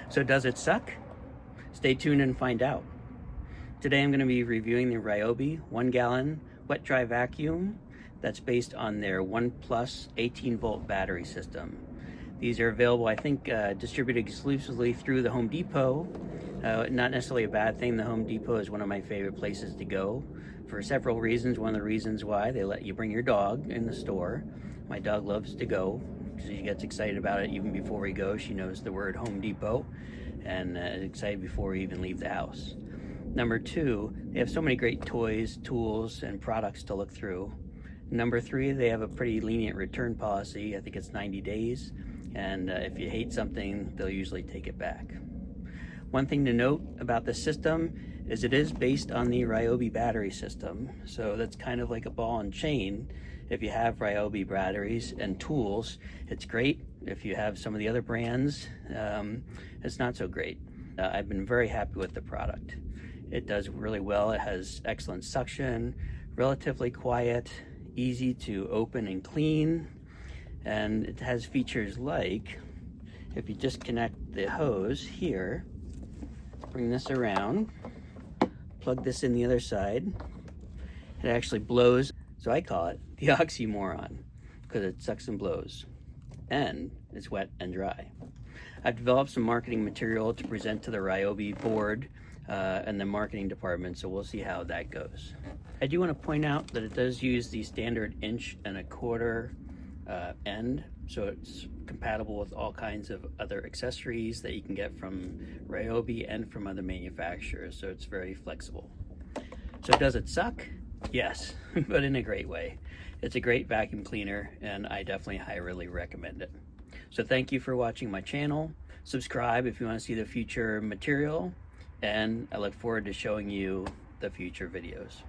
So does it suck? Stay tuned and find out. Today I'm going to be reviewing the Ryobi 1 gallon wet dry vacuum that's based on their 1 Plus 18 volt battery system. These are available, I think, distributed exclusively through the Home Depot. Not necessarily a bad thing. The Home Depot is one of my favorite places to go for several reasons. One of the reasons why they let you bring your dog in the store. My dog loves to go. She gets excited about it even before we go. She knows the word Home Depot and excited before we even leave the house. Number two, they have so many great toys, tools, and products to look through. Number three, they have a pretty lenient return policy. I think it's 90 days. And if you hate something, they'll usually take it back. One thing to note about the system is it is based on the Ryobi battery system. So that's kind of like a ball and chain. If you have Ryobi batteries and tools, it's great. If you have some of the other brands, it's not so great. I've been very happy with the product. It does really well. It has excellent suction, relatively quiet, easy to open and clean, and it has features like, if you just connect the hose here, bring this around, plug this in the other side, it actually blows. So I call it the oxymoron because it sucks and blows, and it's wet and dry. I've developed some marketing material to present to the Ryobi board and the marketing department, so we'll see how that goes. I do want to point out that it does use the standard 1.25 inch end, so it's compatible with all kinds of other accessories that you can get from Ryobi and from other manufacturers, so it's very flexible. So does it suck? Yes, but in a great way. It's a great vacuum cleaner, and I definitely highly recommend it. So thank you for watching my channel. Subscribe if you want to see the future material, and I look forward to showing you the future videos.